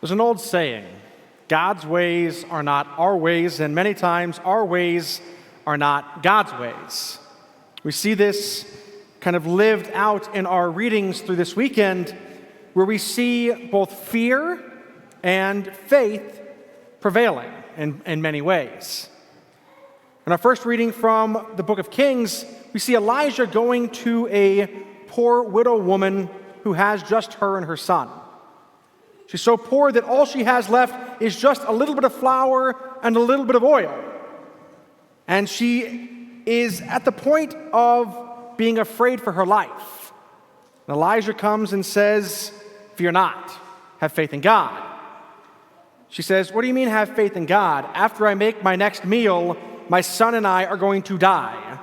There's an old saying, God's ways are not our ways, and many times our ways are not God's ways. We see this kind of lived out in our readings through this weekend, where we see both fear and faith prevailing in many ways. In our first reading from the book of Kings, we see Elijah going to a poor widow woman who has just her and her son. She's so poor that all she has left is just a little bit of flour and a little bit of oil. And she is at the point of being afraid for her life. And Elijah comes and says, "Fear not, have faith in God." She says, "What do you mean have faith in God? After I make my next meal, my son and I are going to die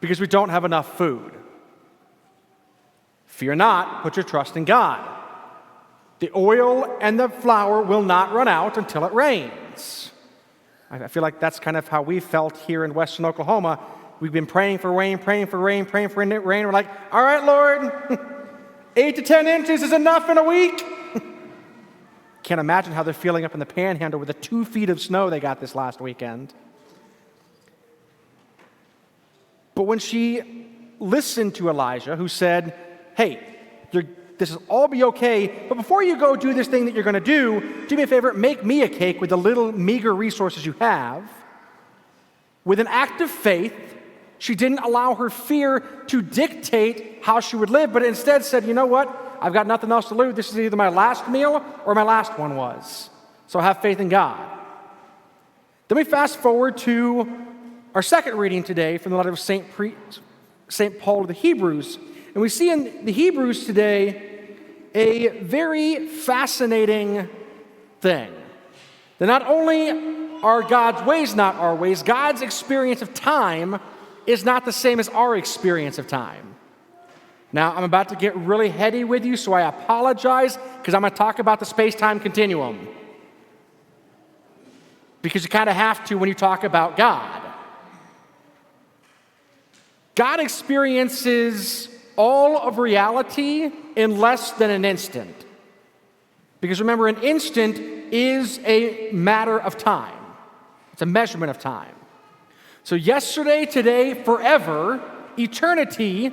because we don't have enough food." "Fear not, put your trust in God. The oil and the flour will not run out until it rains." I feel like that's kind of how we felt here in Western Oklahoma. We've been praying for rain, praying for rain, praying for rain. We're like, all right, Lord, 8 to 10 inches is enough in a week. Can't imagine how they're feeling up in the Panhandle with the 2 feet of snow they got this last weekend. But when she listened to Elijah, who said, "Hey, this will all be okay, but before you go do this thing that you're going to do me a favor, make me a cake with the little meager resources you have." With an act of faith, she didn't allow her fear to dictate how she would live, but instead said, "You know what? I've got nothing else to lose. This is either my last meal or my last one was. So have faith in God." Then we fast forward to our second reading today from the letter of St. Paul to the Hebrews. And we see in the Hebrews today a very fascinating thing. That not only are God's ways not our ways, God's experience of time is not the same as our experience of time. Now, I'm about to get really heady with you, so I apologize, because I'm going to talk about the space-time continuum. Because you kind of have to when you talk about God. God experiences all of reality in less than an instant. Because remember, an instant is a matter of time. It's a measurement of time. So yesterday, today, forever, eternity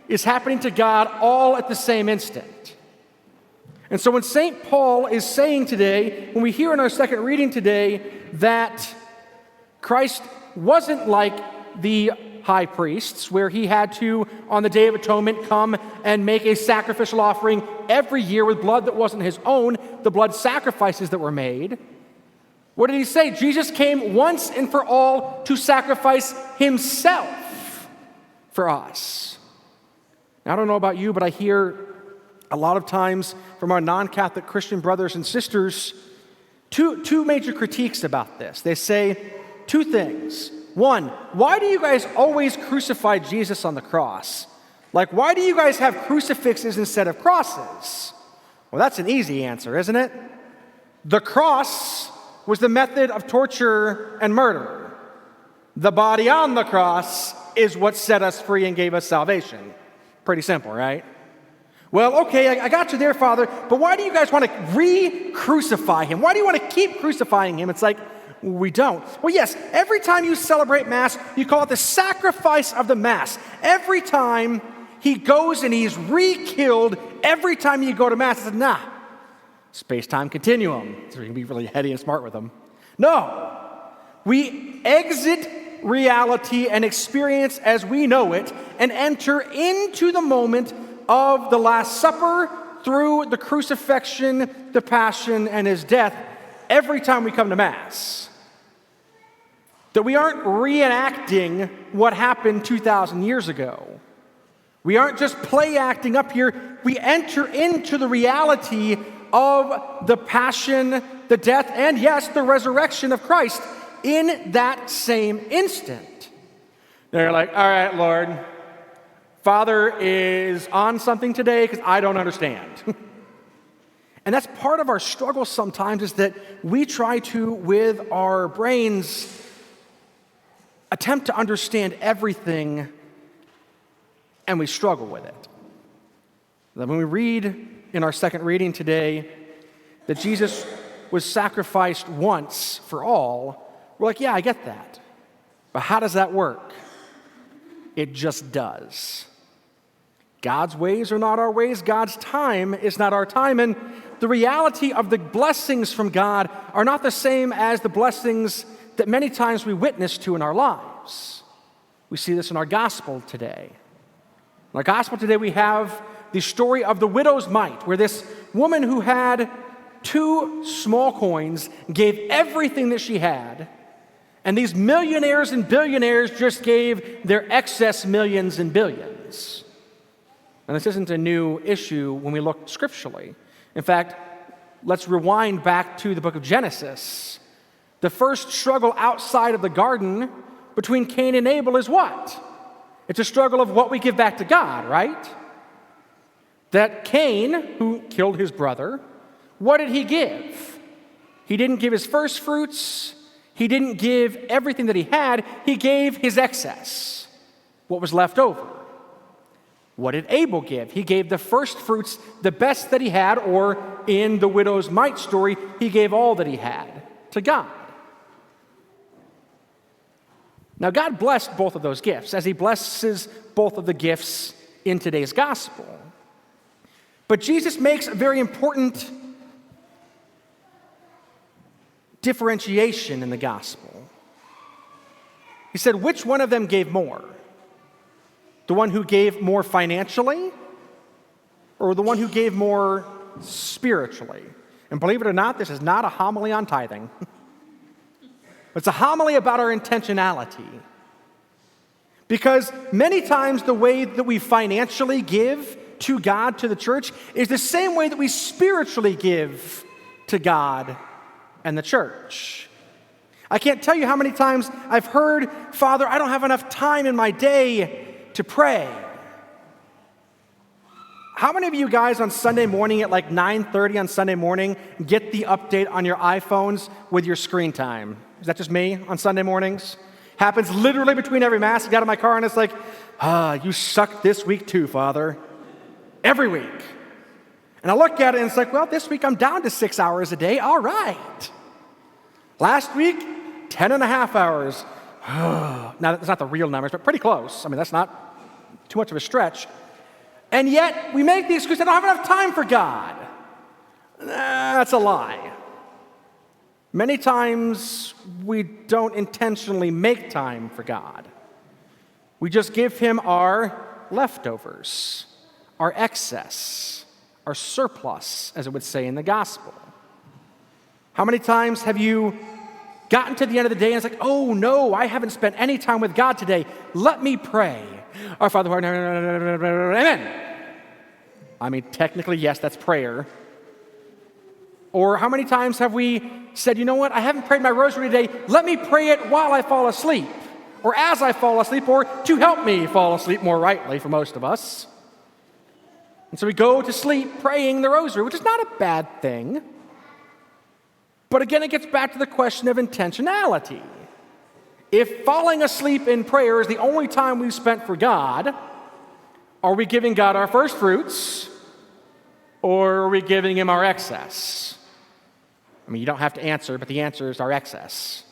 is happening to God all at the same instant. And so when St. Paul is saying today, when we hear in our second reading today, that Christ wasn't like the high priests, where he had to, on the Day of Atonement, come and make a sacrificial offering every year with blood that wasn't his own, the blood sacrifices that were made. What did he say? Jesus came once and for all to sacrifice himself for us. Now, I don't know about you, but I hear a lot of times from our non-Catholic Christian brothers and sisters two major critiques about this. They say 2 things. One, why do you guys always crucify Jesus on the cross? Like, why do you guys have crucifixes instead of crosses? Well, that's an easy answer, isn't it? The cross was the method of torture and murder. The body on the cross is what set us free and gave us salvation. Pretty simple, right? Well, okay, I got you there, Father, but why do you guys want to re-crucify him? Why do you want to keep crucifying him? It's like, we don't. Well, yes, every time you celebrate Mass, you call it the sacrifice of the Mass. Every time he goes and he's re-killed, every time you go to Mass, it's nah, space-time continuum. So you can be really heady and smart with them. No, we exit reality and experience as we know it and enter into the moment of the Last Supper through the crucifixion, the passion, and his death every time we come to Mass. That we aren't reenacting what happened 2,000 years ago. We aren't just play acting up here. We enter into the reality of the passion, the death, and yes, the resurrection of Christ in that same instant. They're like, all right, Lord, Father is on something today because I don't understand. And that's part of our struggle sometimes, is that we try to, with our brains, attempt to understand everything, and we struggle with it. Then when we read in our second reading today that Jesus was sacrificed once for all, we're like, yeah, I get that. But how does that work? It just does. God's ways are not our ways. God's time is not our time. And the reality of the blessings from God are not the same as the blessings that many times we witness to in our lives. We see this in our gospel today. In our gospel today, we have the story of the widow's mite, where this woman who had 2 small coins gave everything that she had, and these millionaires and billionaires just gave their excess millions and billions. And this isn't a new issue when we look scripturally. In fact, let's rewind back to the book of Genesis. The first struggle outside of the garden between Cain and Abel is what? It's a struggle of what we give back to God, right? That Cain, who killed his brother, what did he give? He didn't give his first fruits. He didn't give everything that he had. He gave his excess, what was left over. What did Abel give? He gave the first fruits, the best that he had, or in the widow's mite story, he gave all that he had to God. Now, God blessed both of those gifts, as he blesses both of the gifts in today's gospel. But Jesus makes a very important differentiation in the gospel. He said, which one of them gave more? The one who gave more financially, or the one who gave more spiritually? And believe it or not, this is not a homily on tithing. It's a homily about our intentionality. Because many times the way that we financially give to God, to the church, is the same way that we spiritually give to God and the church. I can't tell you how many times I've heard, Father, I don't have enough time in my day to pray. How many of you guys on Sunday morning at like 9:30 on Sunday morning get the update on your iPhones with your screen time? Is that just me on Sunday mornings? Happens literally between every mass. I get out of my car and it's like, you sucked this week too, Father. Every week. And I look at it and it's like, well, this week I'm down to 6 hours a day. All right. Last week, 10 and a half hours. Now, that's not the real numbers, but pretty close. I mean, that's not too much of a stretch. And yet, we make the excuse, I don't have enough time for God. That's a lie. Many times, we don't intentionally make time for God. We just give him our leftovers, our excess, our surplus, as it would say in the gospel. How many times have you gotten to the end of the day and it's like, oh no, I haven't spent any time with God today. Let me pray. Our Father, who art in heaven, amen. I mean, technically, yes, that's prayer. Or how many times have we said, you know what, I haven't prayed my rosary today. Let me pray it while I fall asleep, or as I fall asleep, or to help me fall asleep more rightly for most of us. And so we go to sleep praying the rosary, which is not a bad thing. But again, it gets back to the question of intentionality. If falling asleep in prayer is the only time we've spent for God, are we giving God our first fruits, or are we giving him our excess? I mean, you don't have to answer, but the answer is our excess.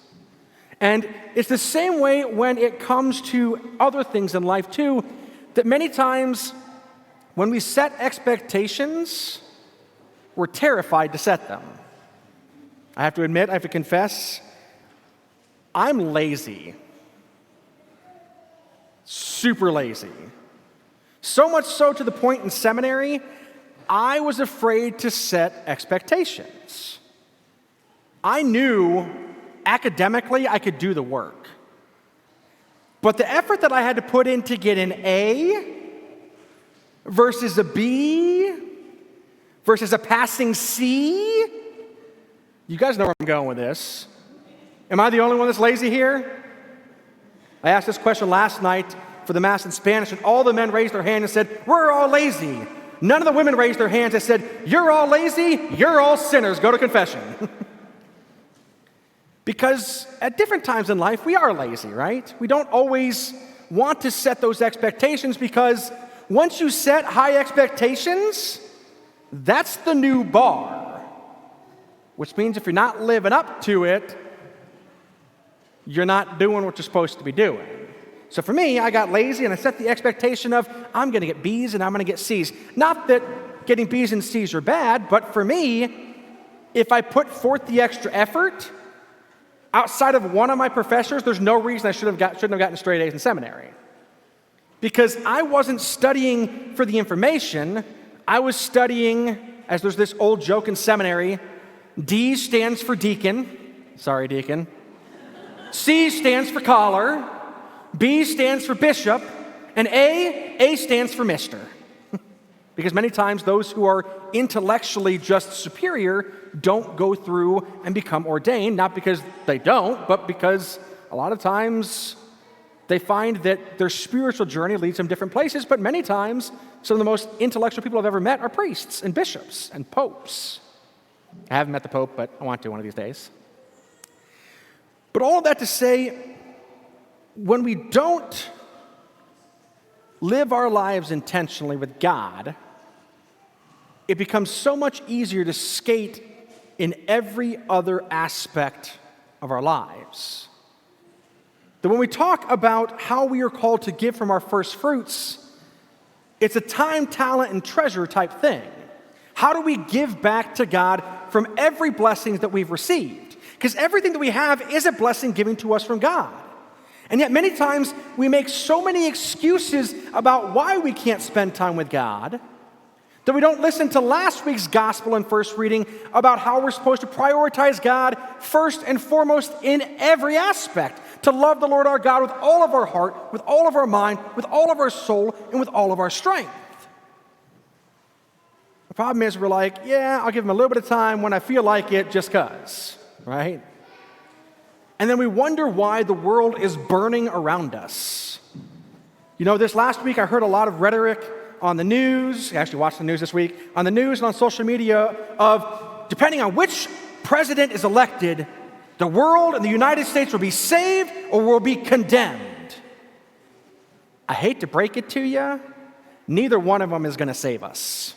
And it's the same way when it comes to other things in life too, that many times when we set expectations, we're terrified to set them. I have to admit, I have to confess, I'm lazy. Super lazy. So much so to the point in seminary, I was afraid to set expectations. I knew academically I could do the work. But the effort that I had to put in to get an A versus a B versus a passing C, you guys know where I'm going with this. Am I the only one that's lazy here? I asked this question last night for the Mass in Spanish, and all the men raised their hand and said, we're all lazy. None of the women raised their hands and said, you're all lazy, you're all sinners, go to confession. Because at different times in life, we are lazy, right? We don't always want to set those expectations because once you set high expectations, that's the new bar. which means if you're not living up to it, you're not doing what you're supposed to be doing. So for me, I got lazy and I set the expectation of I'm going to get B's and I'm going to get C's. Not that getting B's and C's are bad, but for me, if I put forth the extra effort, outside of one of my professors, there's no reason I shouldn't have gotten straight A's in seminary. Because I wasn't studying for the information, I was studying, as there's this old joke in seminary, D stands for deacon. Sorry, deacon. C stands for collar. B stands for bishop. And A stands for mister. Because many times those who are intellectually just superior don't go through and become ordained, not because they don't, but because a lot of times they find that their spiritual journey leads them different places, but many times some of the most intellectual people I've ever met are priests and bishops and popes. I haven't met the Pope, but I want to one of these days. But all of that to say, when we don't live our lives intentionally with God, it becomes so much easier to skate in every other aspect of our lives. That when we talk about how we are called to give from our first fruits, it's a time, talent, and treasure type thing. How do we give back to God from every blessing that we've received? Because everything that we have is a blessing given to us from God. And yet many times we make so many excuses about why we can't spend time with God that we don't listen to last week's gospel and first reading about how we're supposed to prioritize God first and foremost in every aspect, to love the Lord our God with all of our heart, with all of our mind, with all of our soul, and with all of our strength. The problem is we're like, yeah, I'll give him a little bit of time when I feel like it just 'cause, right? And then we wonder why the world is burning around us. You know, this last week I heard a lot of rhetoric on the news, I actually watched the news this week, on the news and on social media of, depending on which president is elected, the world and the United States will be saved or will be condemned. I hate to break it to you, neither one of them is going to save us.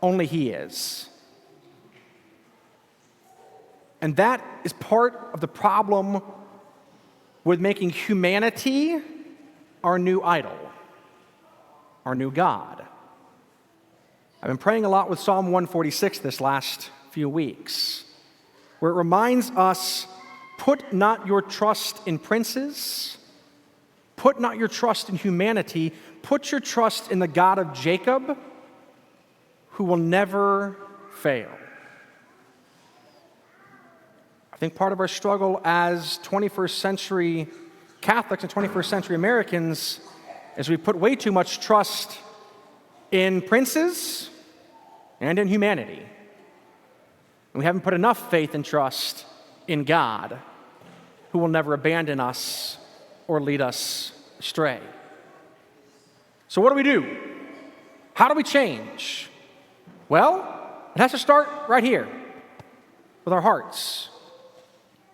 Only he is. And that is part of the problem with making humanity our new idol, our new God. I've been praying a lot with Psalm 146 this last few weeks, where it reminds us, put not your trust in princes, put not your trust in humanity, put your trust in the God of Jacob, who will never fail. I think part of our struggle as 21st century Catholics and 21st century Americans is we put way too much trust in princes and in humanity. And we haven't put enough faith and trust in God, who will never abandon us or lead us astray. So what do? How do we change? Well, it has to start right here, with our hearts.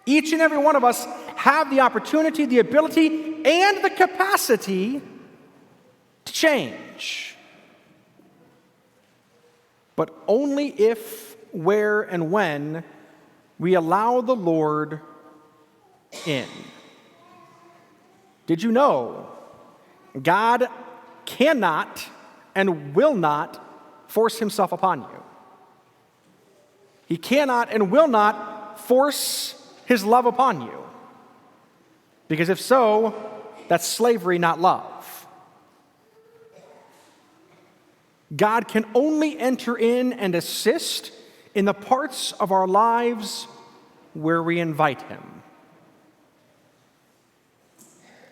Each and every one of us have the opportunity, the ability, and the capacity to change. But only if, where, and when we allow the Lord in. Did you know God cannot and will not force himself upon you? He cannot and will not force his love upon you. Because if so, that's slavery, not love. God can only enter in and assist in the parts of our lives where we invite him.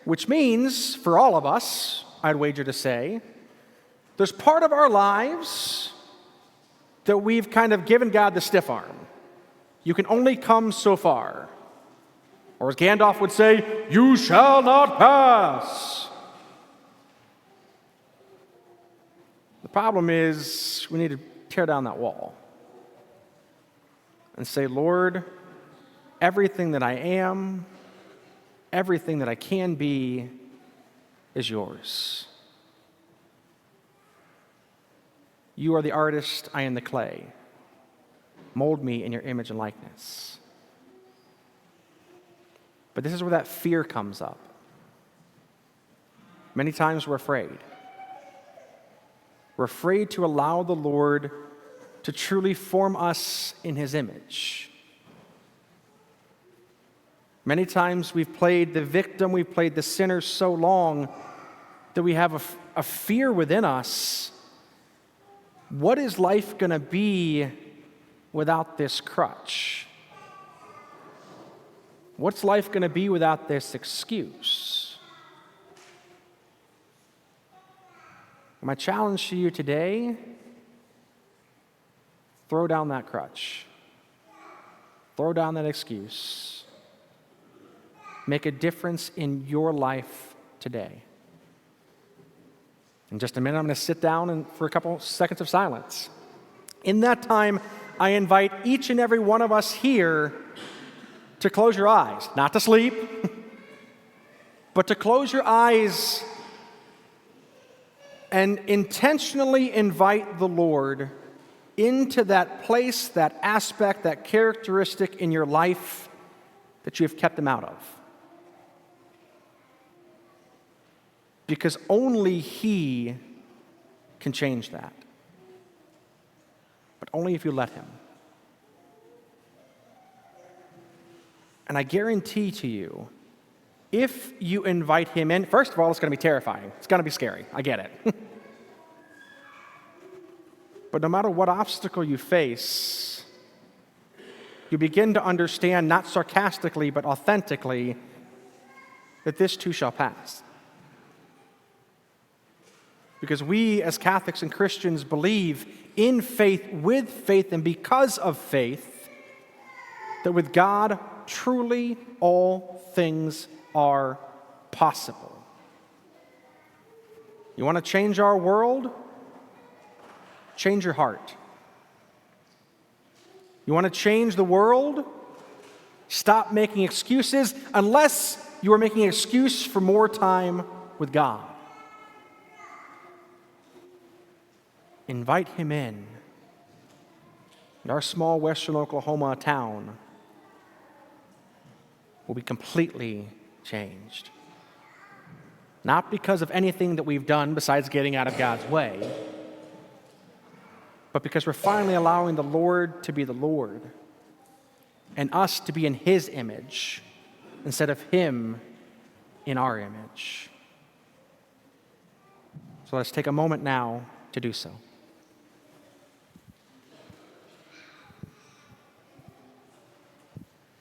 Which means, for all of us, I'd wager to say, there's part of our lives that we've kind of given God the stiff arm. You can only come so far. Or as Gandalf would say, you shall not pass. The problem is we need to tear down that wall and say, Lord, everything that I am, everything that I can be is yours. You are the artist, I am the clay. mold me in your image and likeness. But this is where that fear comes up. Many times we're afraid. We're afraid to allow the Lord to truly form us in his image. Many times we've played the victim, we've played the sinner so long that we have a fear within us. What is life going to be without this crutch? What's life going to be without this excuse? My challenge to you today, throw down that crutch. Throw down that excuse. Make a difference in your life today. In just a minute, I'm going to sit down for a couple seconds of silence. In that time, I invite each and every one of us here to close your eyes, not to sleep, but to close your eyes and intentionally invite the Lord into that place, that aspect, that characteristic in your life that you have kept him out of. Because only he can change that. But only if you let him. And I guarantee to you, if you invite him in, first of all, it's going to be terrifying. It's going to be scary. I get it. But no matter what obstacle you face, you begin to understand, not sarcastically, but authentically, that this too shall pass. Because we as Catholics and Christians believe in faith, with faith, and because of faith, that with God, truly all things are possible. You want to change our world? Change your heart. You want to change the world? Stop making excuses, unless you are making an excuse for more time with God. Invite him in our small western Oklahoma town will be completely changed. Not because of anything that we've done besides getting out of God's way, but because we're finally allowing the Lord to be the Lord and us to be in his image instead of him in our image. So let's take a moment now to do so.